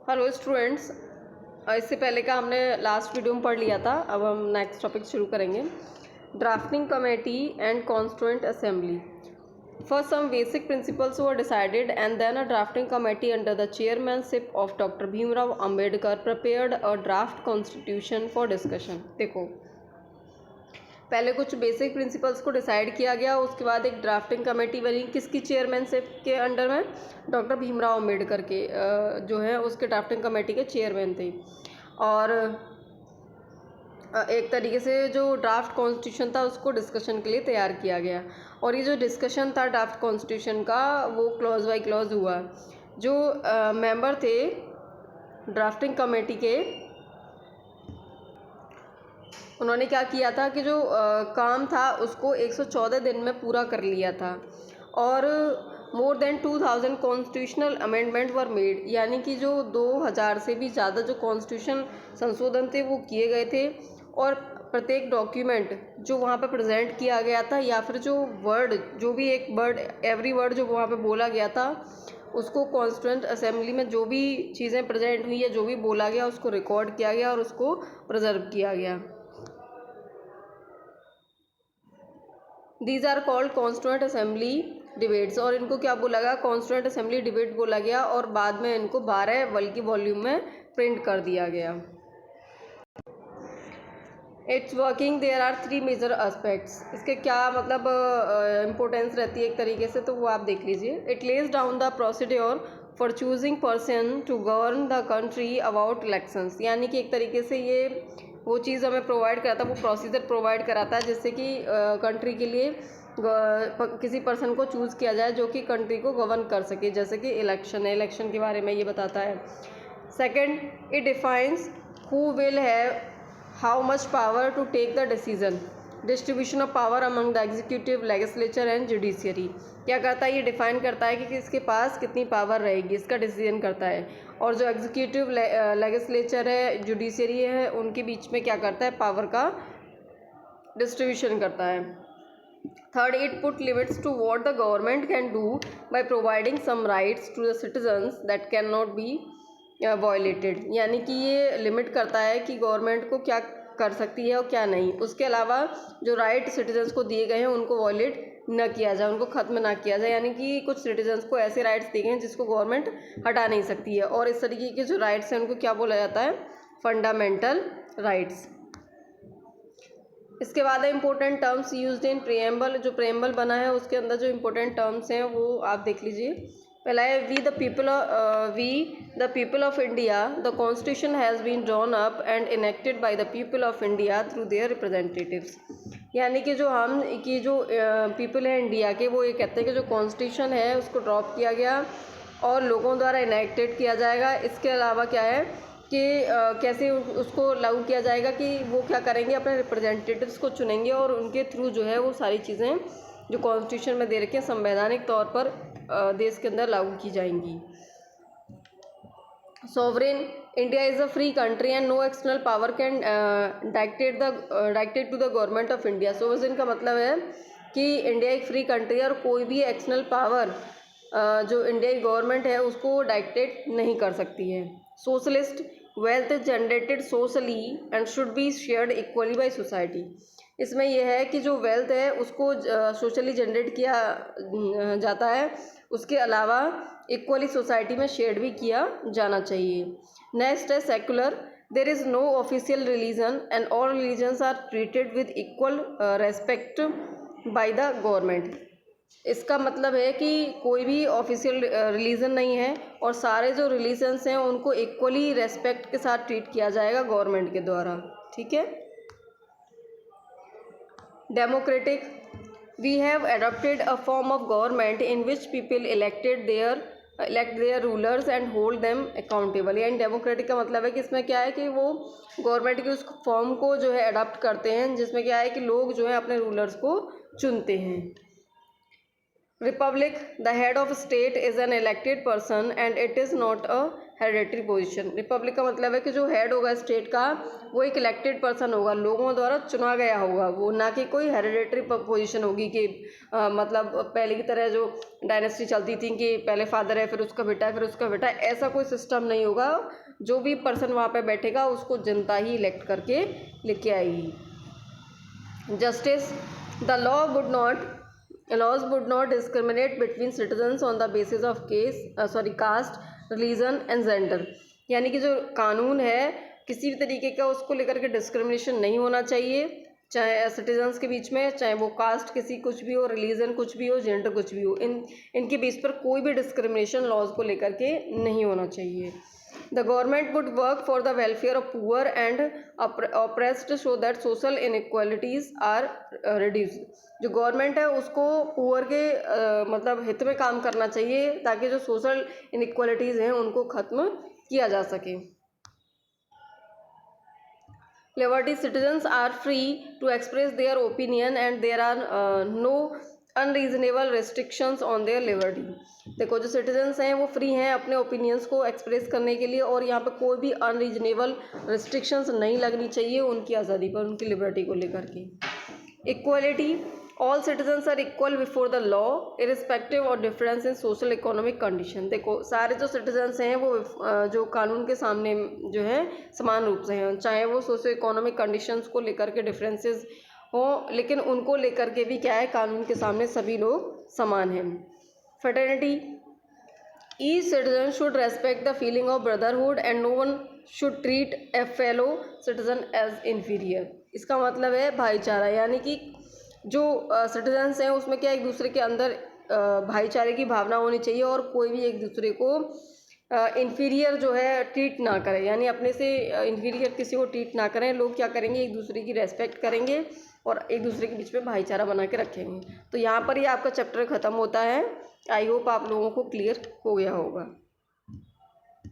Hello students, इससे पहले का हमने लास्ट वीडियो में पढ़ लिया था। अब हम नेक्स्ट टॉपिक शुरू करेंगे। Drafting committee and constituent assembly. First some basic principles were decided and then a drafting committee under the chairmanship of doctor Bhimrao Ambedkar prepared a draft constitution for discussion. देखो, पहले कुछ बेसिक प्रिंसिपल्स को decide किया गया, उसके बाद एक ड्राफ्टिंग कमेटी बनी। किसकी चेयरमैनशिप के अंडर में? डॉक्टर भीमराव अंबेडकर के जो है उसके ड्राफ्टिंग कमेटी के चेयरमैन थे। और एक तरीके से जो ड्राफ्ट कॉन्स्टिट्यूशन था उसको डिस्कशन के लिए तैयार किया गया। और ये जो डिस्कशन था ड्राफ्ट कॉन्स्टिट्यूशन का, वो क्लॉज बाई क्लॉज हुआ। जो मेंबर थे ड्राफ्टिंग कमेटी के, उन्होंने क्या किया था कि जो काम था उसको 114 दिन में पूरा कर लिया था। और more than 2000 constitutional amendment were made, यानी कि जो 2000 से भी ज़्यादा जो कॉन्स्टिट्यूशन संशोधन थे वो किए गए थे। और प्रत्येक डॉक्यूमेंट जो वहाँ पे प्रेजेंट किया गया था, या फिर जो वर्ड, जो भी एक वर्ड, एवरी वर्ड जो वहाँ पे बोला गया था, उसको कॉन्स्टिट्यूएंट असेंबली में जो भी चीज़ें प्रेजेंट हुई है, जो भी बोला गया, उसको रिकॉर्ड किया गया और उसको प्रिजर्व किया गया। These are called constituent assembly debates. और इनको क्या बोला गया? कॉन्स्टिट्यूएंट असेंबली डिबेट बोला गया। और बाद में इनको 12 बल्कि वॉल्यूम में प्रिंट कर दिया गया। It's working, there are 3 major aspects. इसके क्या मतलब इम्पोर्टेंस रहती है एक तरीके से, तो वो आप देख लीजिए। It lays down the procedure for choosing person to govern the country about elections, यानी कि एक तरीके से ये वो चीज़ हमें प्रोवाइड कराता है, वो प्रोसीजर प्रोवाइड कराता है जिससे कि कंट्री के लिए किसी पर्सन को चूज़ किया जाए जो कि कंट्री को गवर्न कर सके। जैसे कि इलेक्शन है, इलेक्शन के बारे में ये बताता है। Second, it defines who will have how much power to take the decision, distribution of power among the executive, legislature and judiciary. क्या करता है? ये डिफाइन करता है कि किसके पास कितनी पावर रहेगी, इसका डिसीजन करता है। और जो एग्जीक्यूटिव, लेजिस्लेचर है, जुडिशियरी है, उनके बीच में क्या करता है? पावर का डिस्ट्रीब्यूशन करता है। Third, it put limits to what the government can do by providing some rights to the citizens that can not be violated, यानी कि ये लिमिट करता है कि गवर्नमेंट को क्या कर सकती है और क्या नहीं। उसके अलावा जो राइट सिटीजन्स को दिए गए हैं उनको वायलेट न किया जाए, उनको ख़त्म ना किया जाए। यानी कि कुछ सिटीजन्स को ऐसे राइट्स दिए गए हैं जिसको गवर्नमेंट हटा नहीं सकती है। और इस तरीके के जो राइट्स हैं उनको क्या बोला जाता है? Fundamental rights. इसके बाद important terms used in preamble. जो प्रीएम्बल बना है उसके अंदर जो इम्पोर्टेंट टर्म्स हैं वो आप देख लीजिए। पहला है we the people of India, the constitution has been drawn up and enacted by the people of India through their representatives. यानी कि जो हम की जो पीपल है इंडिया के, वो ये कहते हैं कि जो कॉन्स्टिट्यूशन है उसको ड्रॉप किया गया और लोगों द्वारा इनेक्टेड किया जाएगा। इसके अलावा क्या है कि कैसे उसको लागू किया जाएगा कि वो क्या करेंगे? अपने रिप्रेजेंटेटिव्स को चुनेंगे और उनके थ्रू जो है वो सारी चीज़ें जो कॉन्स्टिट्यूशन में दे रखी हैं संवैधानिक तौर पर देश के अंदर लागू की जाएंगी। Sovereign, India is a free country and no external power can directed to the government of India. Sovereign का मतलब है कि इंडिया एक फ्री कंट्री है और कोई भी एक्सटर्नल पावर जो इंडिया की गवर्नमेंट है उसको डायरेक्टेड नहीं कर सकती है। Socialist, wealth generated socially and should be shared equally by society. इसमें यह है कि जो वेल्थ है उसको सोशली जनरेट किया जाता है, उसके अलावा इक्वली सोसाइटी में शेयर भी किया जाना चाहिए। नेक्स्ट है secular, there is no official religion and all religions are treated with equal respect by the government. इसका मतलब है कि कोई भी ऑफिशियल रिलीजन नहीं है और सारे जो रिलीजन्स हैं उनको इक्वली रेस्पेक्ट के साथ ट्रीट किया जाएगा गवर्नमेंट के द्वारा। ठीक है। Democratic, we have adopted a form of government in which people elect their rulers and hold them accountable. यानी डेमोक्रेटिक का मतलब है कि इसमें क्या है कि वो गवर्नमेंट की उस फॉर्म को जो है अडॉप्ट करते हैं जिसमें क्या है कि लोग जो है अपने रूलर्स को चुनते हैं। Republic, the head of state is an elected person and it is not a hereditary position. Republic का मतलब है कि जो हेड होगा स्टेट का वो एक इलेक्टेड पर्सन होगा, लोगों द्वारा चुना गया होगा, वो ना कि कोई हेरिडेटरी पोजीशन होगी कि मतलब पहले की तरह जो डायनेस्टी चलती थी कि पहले फादर है फिर उसका बेटा है फिर उसका बेटा है, ऐसा कोई सिस्टम नहीं होगा। जो भी पर्सन वहाँ पे बैठेगा उसको जनता ही इलेक्ट करके लेके आएगी। Justice, the laws would not discriminate between citizens on the basis of caste, religion and gender। यानी कि जो कानून है किसी भी तरीके का उसको लेकर के डिस्क्रिमिनेशन नहीं होना चाहिए, चाहे सिटीजन्स के बीच में, चाहे वो कास्ट किसी कुछ भी हो, रिलीजन कुछ भी हो, जेंडर कुछ भी हो, इनके बीच पर कोई भी डिस्क्रिमिनेशन लॉज को लेकर के नहीं होना चाहिए। The government would work for the welfare of poor and oppressed so that social inequalities are reduced। जो गवर्नमेंट है उसको पुअर के मतलब हित में काम करना चाहिए ताकि जो सोशल इनइक्वालिटीज़ हैं उनको ख़त्म किया जा सके। Liberty, citizens are free to express their opinion and there are no unreasonable restrictions on their liberty. देखो जो सिटीजन्स हैं वो फ्री हैं अपने ओपिनियंस को एक्सप्रेस करने के लिए और यहाँ पे कोई भी अनरीजनेबल रिस्ट्रिक्शंस नहीं लगनी चाहिए उनकी आज़ादी पर, उनकी लिबर्टी को लेकर के। Equality, all citizens are equal before the law irrespective of difference in social economic condition. देखो सारे जो सिटीजन्स हैं वो जो कानून के सामने जो है समान रूप से हैं, चाहे वो सोशो इकोनॉमिक कंडीशंस को लेकर के डिफरेंसेस हो, लेकिन उनको लेकर के भी क्या है कानून के सामने सभी लोग समान हैं। Fraternity, each citizen should respect the feeling of brotherhood and no one should treat a fellow citizen as inferior. इसका मतलब है भाईचारा, यानी कि जो सिटीजन्स हैं उसमें क्या एक दूसरे के अंदर भाईचारे की भावना होनी चाहिए और कोई भी एक दूसरे को इन्फीरियर जो है ट्रीट ना करें, यानी अपने से इन्फीरियर किसी को ट्रीट ना करें। लोग क्या करेंगे एक दूसरे की रेस्पेक्ट करेंगे और एक दूसरे के बीच में भाईचारा बना के रखेंगे। तो यहाँ पर ही आपका चैप्टर ख़त्म होता है। आई होप आप लोगों को क्लियर हो गया होगा।